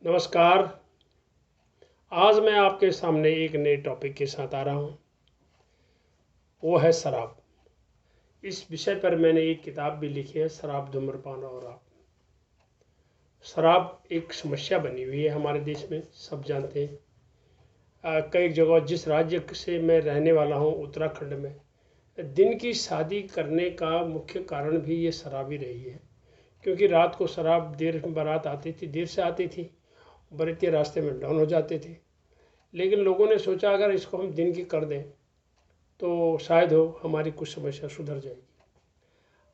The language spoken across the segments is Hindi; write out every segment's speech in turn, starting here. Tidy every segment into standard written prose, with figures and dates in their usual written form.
नमस्कार। आज मैं आपके सामने एक नए टॉपिक के साथ आ रहा हूँ। वो है शराब। इस विषय पर मैंने एक किताब भी लिखी है, शराब, धूम्रपान और आप। शराब एक समस्या बनी हुई है हमारे देश में, सब जानते हैं। कई जगह, जिस राज्य से मैं रहने वाला हूँ, उत्तराखंड में, दिन की शादी करने का मुख्य कारण भी ये शराब ही रही है। क्योंकि रात को शराब, देर बारात आती थी, देर से आती थी, बराती रास्ते में डाउन हो जाते थे। लेकिन लोगों ने सोचा अगर इसको हम दिन की कर दें तो शायद हो हमारी कुछ समस्या सुधर जाएगी।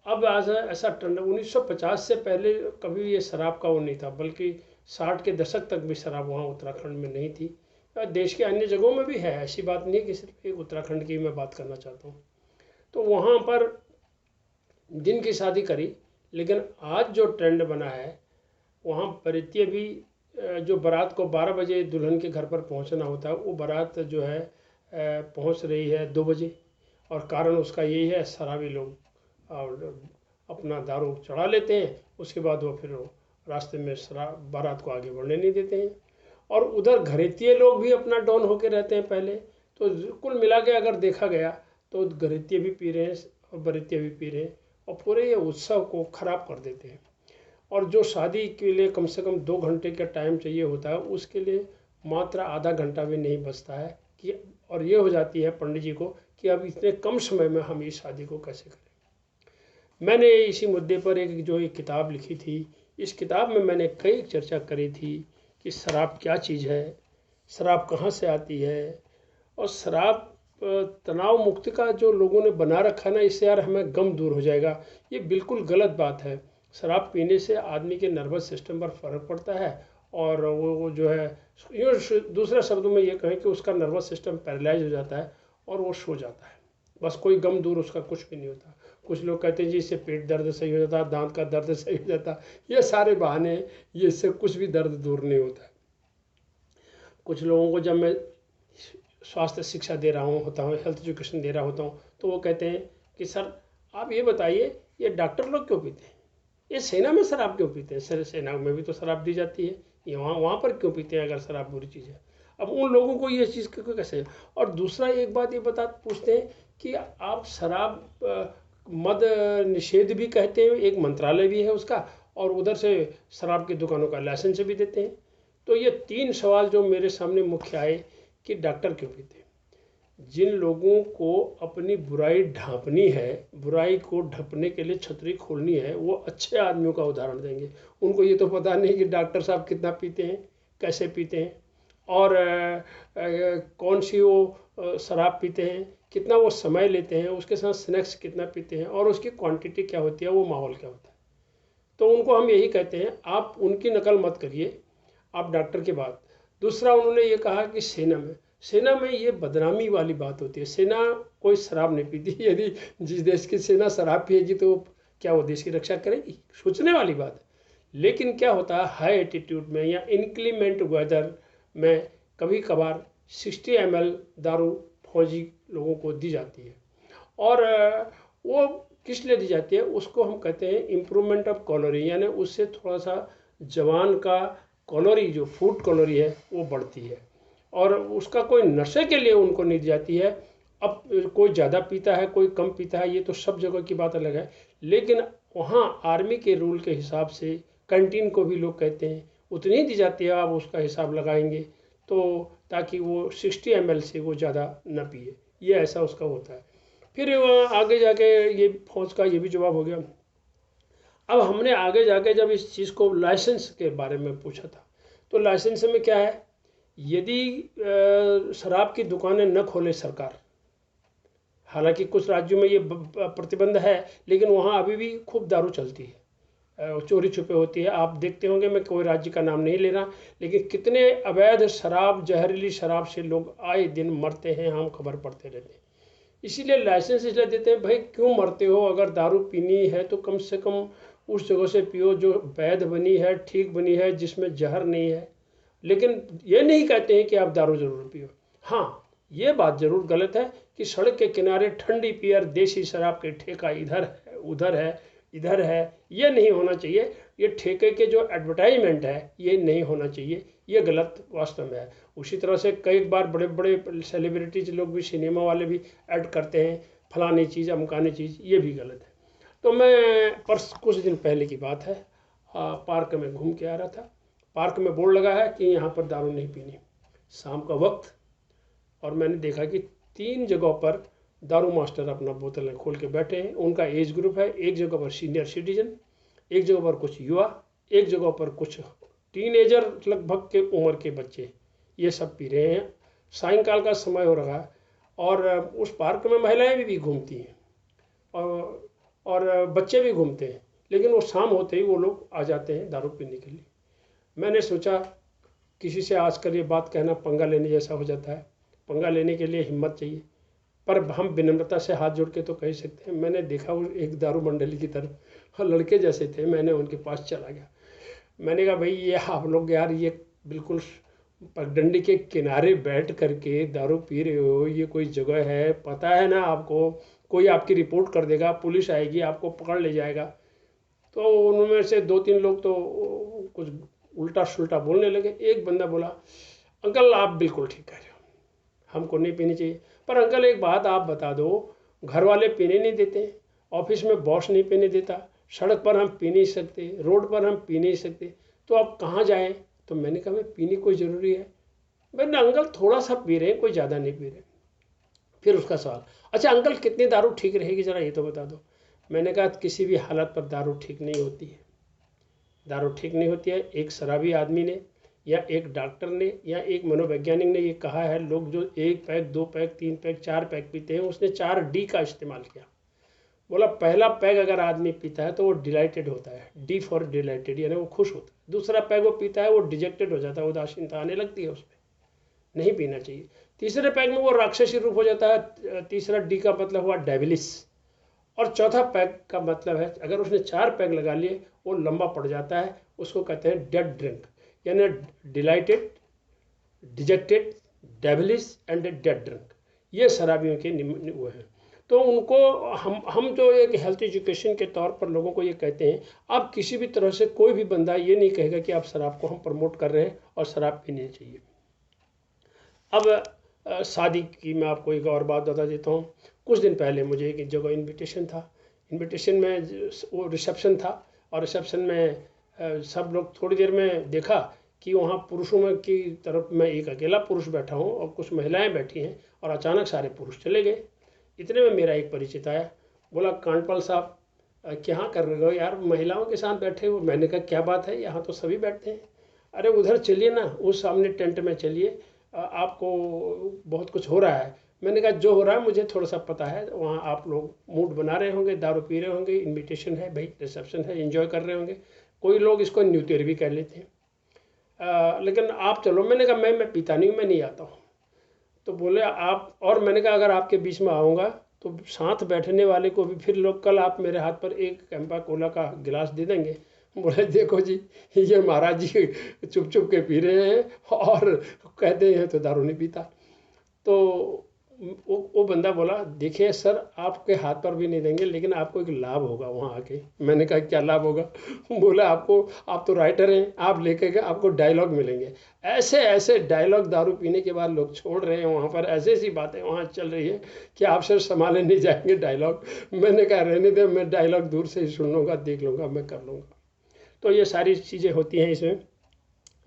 अब आज ऐसा ट्रेंड, 1950 से पहले कभी ये शराब का वो नहीं था, बल्कि 60 के दशक तक भी शराब वहाँ उत्तराखंड में नहीं थी। देश के अन्य जगहों में भी है, ऐसी बात नहीं है कि सिर्फ एक उत्तराखंड की मैं बात करना चाहता हूँ। तो वहाँ पर दिन की शादी करी, लेकिन आज जो ट्रेंड बना है, वहाँ बरातियाँ भी, जो बारात को 12 बजे दुल्हन के घर पर पहुँचना होता है, वो बारात जो है पहुँच रही है 2 बजे। और कारण उसका यही है, शराबी लोग और अपना दारू चढ़ा लेते हैं, उसके बाद वो फिर रास्ते में शराब बारात को आगे बढ़ने नहीं देते हैं। और उधर घरेतिये लोग भी अपना डॉन होके रहते हैं पहले। तो कुल मिला के अगर देखा गया तो घरेतिये भी पी रहे हैं और बरातिये भी पी रहे हैं, और पूरे ये उत्सव को ख़राब कर देते हैं। और जो शादी के लिए कम से कम 2 घंटे का टाइम चाहिए होता है, उसके लिए मात्र आधा घंटा भी नहीं बचता है कि, और ये हो जाती है पंडित जी को कि अब इतने कम समय में हम इस शादी को कैसे करें। मैंने इसी मुद्दे पर एक किताब लिखी थी। इस किताब में मैंने कई चर्चा करी थी कि शराब क्या चीज़ है, शराब कहाँ से आती है, और शराब तनाव मुक्ति का जो लोगों ने बना रखा ना, इससे यार हमें गम दूर हो जाएगा, ये बिल्कुल गलत बात है। शराब पीने से आदमी के नर्वस सिस्टम पर फर्क पड़ता है, और वो जो है, दूसरे शब्दों में ये कहें कि उसका नर्वस सिस्टम पैरालाइज हो जाता है और वो सो जाता है। बस कोई गम दूर उसका कुछ भी नहीं होता। कुछ लोग कहते हैं जी इससे पेट दर्द सही हो जाता है, दांत का दर्द सही हो जाता है, ये सारे बहाने, ये इससे कुछ भी दर्द दूर नहीं होता है। कुछ लोगों को जब मैं स्वास्थ्य शिक्षा दे रहा होता हूँ, हेल्थ एजुकेशन दे रहा होता हूँ, तो वो कहते हैं कि सर आप ये बताइए, ये डॉक्टर लोग क्यों पीते हैं, ये सेना में शराब क्यों पीते हैं? सर सेना में भी तो शराब दी जाती है, ये वहाँ पर क्यों पीते हैं अगर शराब बुरी चीज़ है? अब उन लोगों को ये चीज़ कैसे। और दूसरा एक बात ये पूछते हैं कि आप शराब, मद निषेध भी कहते हैं, एक मंत्रालय भी है उसका, और उधर से शराब की दुकानों का लाइसेंस भी देते हैं। तो ये 3 सवाल जो मेरे सामने मुख्य आए कि डॉक्टर क्यों पीते हैं। जिन लोगों को अपनी बुराई ढांपनी है, बुराई को ढकने के लिए छतरी खोलनी है, वो अच्छे आदमियों का उदाहरण देंगे। उनको ये तो पता नहीं कि डॉक्टर साहब कितना पीते हैं, कैसे पीते हैं, और कौन सी वो शराब पीते हैं, कितना वो समय लेते हैं, उसके साथ स्नैक्स कितना पीते हैं, और उसकी क्वांटिटी क्या होती है, वो माहौल क्या होता है। तो उनको हम यही कहते हैं, आप उनकी नकल मत करिए, आप डॉक्टर की बात। दूसरा उन्होंने ये कहा कि सेना में ये बदनामी वाली बात होती है। सेना कोई शराब नहीं पीती। यदि जिस देश की सेना शराब पिएगी तो क्या वो देश की रक्षा करेगी? सोचने वाली बात है। लेकिन क्या होता है, हाई एटीट्यूड में या इनक्लीमेंट वेदर में कभी कभार 60 ml दारू फौजी लोगों को दी जाती है। और वो किस लिए दी जाती है? उसको हम कहते हैं इम्प्रूवमेंट ऑफ कैलोरी, यानी उससे थोड़ा सा जवान का कैलोरी, जो फूड कैलोरी है, वो बढ़ती है। और उसका कोई नशे के लिए उनको नहीं दी जाती है। अब कोई ज़्यादा पीता है, कोई कम पीता है, ये तो सब जगह की बात अलग है। लेकिन वहाँ आर्मी के रूल के हिसाब से कैंटीन को भी लोग कहते हैं उतनी ही दी जाती है, आप उसका हिसाब लगाएंगे तो, ताकि वो 60 ml से वो ज़्यादा न पिए, ये ऐसा उसका होता है। फिर आगे जाके ये फौज का ये भी जवाब हो गया। अब हमने आगे जाके जब इस चीज़ को लाइसेंस के बारे में पूछा था, तो लाइसेंस में क्या है, यदि शराब की दुकानें न खोले सरकार, हालांकि कुछ राज्यों में ये प्रतिबंध है, लेकिन वहाँ अभी भी खूब दारू चलती है, चोरी छुपे होती है। आप देखते होंगे, मैं कोई राज्य का नाम नहीं ले रहा, लेकिन कितने अवैध शराब, जहरीली शराब से लोग आए दिन मरते हैं, हम खबर पढ़ते रहते हैं। इसीलिए लाइसेंस इसलिए देते हैं, भाई क्यों मरते हो, अगर दारू पीनी है तो कम से कम उस जगह से पियो जो वैध बनी है, ठीक बनी है, जिसमें जहर नहीं है। लेकिन ये नहीं कहते हैं कि आप दारू जरूर पियो। हाँ, ये बात जरूर गलत है कि सड़क के किनारे ठंडी पियर देसी शराब के ठेका इधर है, उधर है, इधर है, ये नहीं होना चाहिए। ये ठेके के जो एडवर्टाइजमेंट है ये नहीं होना चाहिए, ये गलत वास्तव में है। उसी तरह से कई बार बड़े बड़े सेलिब्रिटीज लोग भी, सिनेमा वाले भी ऐड करते हैं फलानी चीज़ अमकानी चीज़, ये भी गलत है। तो मैं कुछ दिन पहले की बात है, पार्क में घूम के आ रहा था। पार्क में बोर्ड लगा है कि यहाँ पर दारू नहीं पीनी, शाम का वक्त, और मैंने देखा कि 3 जगहों पर दारू मास्टर अपना बोतलें खोल के बैठे हैं। उनका एज ग्रुप है, एक जगह पर सीनियर सिटीजन, एक जगह पर कुछ युवा, एक जगह पर कुछ टीनेजर लगभग के उम्र के बच्चे, ये सब पी रहे हैं। सायंकाल का समय हो रहा है और उस पार्क में महिलाएं भी घूमती हैं और बच्चे भी घूमते हैं, लेकिन वो शाम होते ही वो लोग आ जाते हैं दारू पीने के लिए। मैंने सोचा किसी से आजकल ये बात कहना पंगा लेने जैसा हो जाता है, पंगा लेने के लिए हिम्मत चाहिए, पर हम विनम्रता से हाथ जोड़ के तो कह सकते हैं। मैंने देखा वो एक दारू मंडली की तरफ, और लड़के जैसे थे, मैंने उनके पास चला गया। मैंने कहा भाई ये आप लोग यार ये बिल्कुल पगडंडी के किनारे बैठ करके दारू पी रहे हो, ये कोई जगह है? पता है ना आपको, कोई आपकी रिपोर्ट कर देगा, पुलिस आएगी आपको पकड़ ले जाएगा। तो उनमें से 2-3 लोग तो कुछ उल्टा सुल्टा बोलने लगे। एक बंदा बोला, अंकल आप बिल्कुल ठीक कह रहे हो, हमको नहीं पीनी चाहिए, पर अंकल एक बात आप बता दो, घर वाले पीने नहीं देते, ऑफिस में बॉस नहीं पीने देता, सड़क पर हम पी नहीं सकते, रोड पर हम पी नहीं सकते, तो आप कहाँ जाएं? तो मैंने कहा मैं पीनी कोई ज़रूरी है? मैंने अंकल थोड़ा सा पी रहे हैं, कोई ज़्यादा नहीं पी रहे। फिर उसका सवाल, अच्छा अंकल कितनी दारू ठीक रहेगी ज़रा ये तो बता दो। मैंने कहा किसी भी हालत पर दारू ठीक नहीं होती है, दारू ठीक नहीं होती है। एक शराबी आदमी ने या एक डॉक्टर ने या एक मनोवैज्ञानिक ने ये कहा है, लोग जो 1 पैक 2 पैक 3 पैक 4 पैक पीते हैं, उसने 4D का इस्तेमाल किया। बोला पहला पैग अगर आदमी पीता है तो वो डिलाइटेड होता है, डी फॉर डिलाइटेड, यानी वो खुश होता है। दूसरा पैग वो पीता है वो डिजेक्टेड हो जाता है, उदासीनता आने लगती है उसमें, नहीं पीना चाहिए। तीसरे पैग में वो राक्षसी रूप हो जाता है, तीसरा डी का मतलब हुआ डेविलिस। और चौथा पैग का मतलब है अगर उसने 4 पैग लगा लिए वो लंबा पड़ जाता है, उसको कहते हैं डेड ड्रिंक, यानी delighted, dejected, devilish and dead drink, ये शराबियों के वो हैं। तो उनको हम जो एक हेल्थ एजुकेशन के तौर पर लोगों को ये कहते हैं, आप किसी भी तरह से कोई भी बंदा ये नहीं कहेगा कि आप शराब को हम प्रमोट कर रहे हैं और शराब पीनी चाहिए। अब शादी की मैं आपको एक और बात बता देता हूँ। कुछ दिन पहले मुझे एक जगह इनविटेशन था, इनविटेशन में वो रिसेप्शन था, और रिसेप्शन में सब लोग, थोड़ी देर में देखा कि वहाँ पुरुषों में की तरफ मैं एक अकेला पुरुष बैठा हूँ और कुछ महिलाएं बैठी हैं, और अचानक सारे पुरुष चले गए। इतने में मेरा एक परिचित आया, बोला कांडपाल साहब क्या कर रहे हो यार, महिलाओं के साथ बैठे हो? मैंने कहा क्या बात है, यहाँ तो सभी बैठते हैं। अरे उधर चलिए ना, उस सामने टेंट में चलिए, आपको बहुत कुछ हो रहा है। मैंने कहा जो हो रहा है मुझे थोड़ा सा पता है, वहाँ आप लोग मूड बना रहे होंगे, दारू पी रहे होंगे, इनविटेशन है भाई, रिसेप्शन है, एंजॉय कर रहे होंगे, कोई लोग इसको न्यू ईयर भी कह लेते हैं, लेकिन आप चलो। मैंने कहा मैं पीता नहीं हूँ, मैं नहीं आता हूँ। तो बोले आप, और मैंने कहा अगर आपके बीच में आऊँगा तो साथ बैठने वाले को भी फिर लोग कल आप मेरे हाथ पर एक कैंपा कोला का गिलास दे देंगे। बोले देखो जी, ये महाराज जी चुप चुप के पी रहे हैं और कहते हैं तो दारू नहीं पीता। तो वो बंदा बोला देखिए सर, आपके हाथ पर भी नहीं देंगे, लेकिन आपको एक लाभ होगा वहाँ आके। मैंने कहा क्या लाभ होगा? बोला आप तो राइटर हैं, आप लेके गए, आपको डायलॉग मिलेंगे। ऐसे ऐसे डायलॉग दारू पीने के बाद लोग छोड़ रहे हैं वहाँ पर, ऐसी ऐसी बातें वहाँ चल रही है कि आप सर संभाले नहीं जाएंगे डायलॉग। मैंने कहा रहने दे, मैं डायलॉग दूर से ही सुन लूँगा, देख लूँगा, मैं कर लूँगा। तो ये सारी चीज़ें होती हैं इसमें।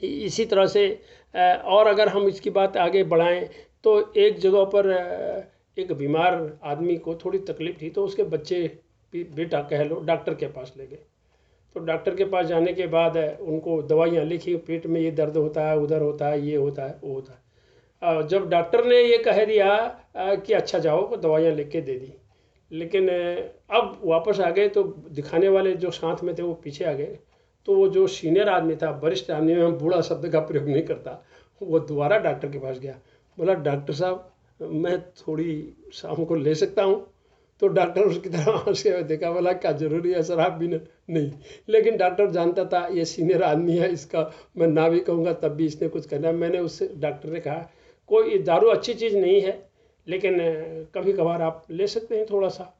इसी तरह से और अगर हम इसकी बात आगे बढ़ाएं तो एक जगह पर एक बीमार आदमी को थोड़ी तकलीफ थी, तो उसके बच्चे बेटा कह लो डॉक्टर के पास ले गए। तो डॉक्टर के पास जाने के बाद उनको दवाइयाँ लिखी, पेट में ये दर्द होता है, उधर होता है, ये होता है, वो होता है। जब डॉक्टर ने ये कह दिया कि अच्छा जाओ, को दवाइयाँ लिख के दे दी, लेकिन अब वापस आ गए तो दिखाने वाले जो साथ में थे वो पीछे आ गए। तो वो जो सीनियर आदमी था, वरिष्ठ आदमी, में बूढ़ा शब्द का प्रयोग नहीं करता, वो दोबारा डॉक्टर के पास गया। बोला डॉक्टर साहब मैं थोड़ी शाम को ले सकता हूँ? तो डॉक्टर उसकी तरह हंस के देखा, बोला क्या ज़रूरी है शराब पीना? नहीं। लेकिन डॉक्टर जानता था ये सीनियर आदमी है, इसका मैं ना भी कहूँगा तब भी इसने कुछ करना। मैंने उससे, डॉक्टर ने कहा कोई दारू अच्छी चीज़ नहीं है, लेकिन कभी कभार आप ले सकते हैं थोड़ा सा।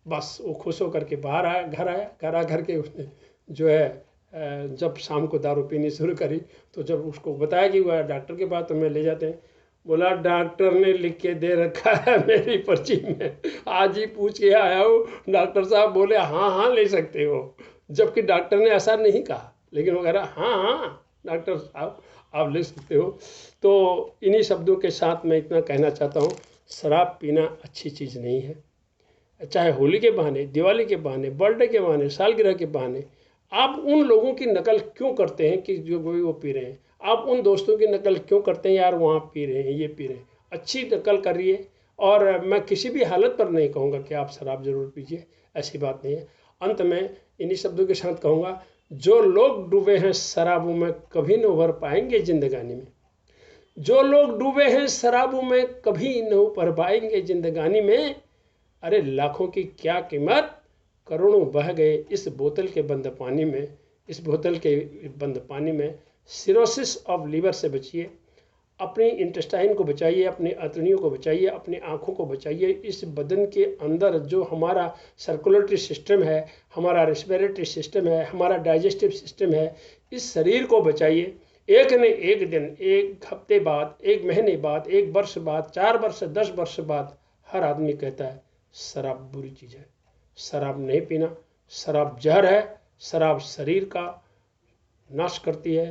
बस वो खुश होकर के बाहर आया, घर आया, घर आ करके उसने जो है जब शाम को दारू पीनी शुरू करी तो जब उसको बताया कि वह डॉक्टर के पास, तो मैं ले जाते हैं, बोला डॉक्टर ने लिख के दे रखा है मेरी पर्ची में, आज ही पूछ के आया हूँ। डॉक्टर साहब बोले हाँ हाँ ले सकते हो, जबकि डॉक्टर ने ऐसा नहीं कहा, लेकिन वो कह रहा हाँ हाँ डॉक्टर साहब आप ले सकते हो। तो इन्हीं शब्दों के साथ मैं इतना कहना चाहता हूँ, शराब पीना अच्छी चीज़ नहीं है। चाहे होली के बहाने, दिवाली के बहाने, बर्थडे के बहाने, सालगिरह के बहाने आप उन लोगों की नकल क्यों करते हैं कि जो वो पी रहे हैं? आप उन दोस्तों की नकल क्यों करते हैं, यार वहाँ पी रहे हैं, ये पी रहे हैं? अच्छी नकल करिए। और मैं किसी भी हालत पर नहीं कहूँगा कि आप शराब ज़रूर पीजिए, ऐसी बात नहीं है। अंत में इन्हीं शब्दों के साथ कहूँगा, जो लोग डूबे हैं शराबों में कभी न उभर पाएंगे जिंदगानी में। जो लोग डूबे हैं शराबों में कभी न उभर पाएंगे जिंदगानी में। अरे लाखों की क्या कीमत, करोड़ों बह गए इस बोतल के बंद पानी में। इस बोतल के बंद पानी में सिरोसिस ऑफ लीवर से बचिए, अपनी इंटेस्टाइन को बचाइए, अपनी अतड़ियों को बचाइए, अपनी आँखों को बचाइए। इस बदन के अंदर जो हमारा सर्कुलेटरी सिस्टम है, हमारा रेस्पिरेटरी सिस्टम है, हमारा डाइजेस्टिव सिस्टम है, इस शरीर को बचाइए। एक न एक दिन, एक हफ्ते बाद, एक महीने बाद, एक वर्ष बाद, 4 वर्ष, 10 वर्ष बाद हर आदमी कहता है शराब बुरी चीज़ है, शराब नहीं पीना, शराब जहर है, शराब शरीर का नाश करती है,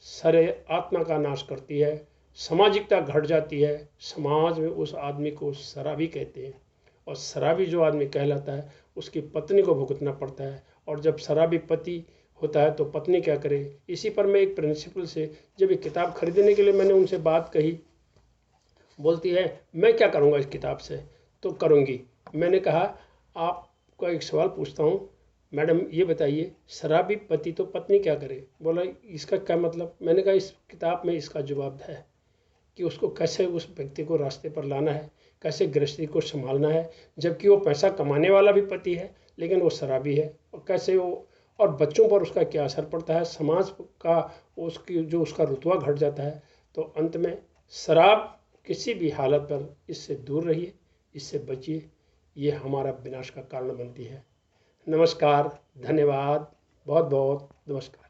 शरीर आत्मा का नाश करती है, सामाजिकता घट जाती है। समाज में उस आदमी को शराबी कहते हैं, और शराबी जो आदमी कहलाता है उसकी पत्नी को भुगतना पड़ता है। और जब शराबी पति होता है तो पत्नी क्या करे? इसी पर मैं एक प्रिंसिपल से जब एक किताब खरीदने के लिए मैंने उनसे बात कही, बोलती है मैं क्या करूँगा इस किताब से? तो करूँगी। मैंने कहा आपको एक सवाल पूछता हूँ मैडम, ये बताइए शराबी पति तो पत्नी क्या करे? बोला इसका क्या मतलब? मैंने कहा इस किताब में इसका जवाब है कि उसको कैसे उस व्यक्ति को रास्ते पर लाना है, कैसे गृहस्थी को संभालना है, जबकि वो पैसा कमाने वाला भी पति है लेकिन वो शराबी है, और कैसे वो, और बच्चों पर उसका क्या असर पड़ता है, समाज का उसकी जो उसका रुतबा घट जाता है। तो अंत में शराब किसी भी हालत पर इससे दूर रहिए, इससे बचिए, ये हमारा विनाश का कारण बनती है। नमस्कार, धन्यवाद, बहुत बहुत नमस्कार।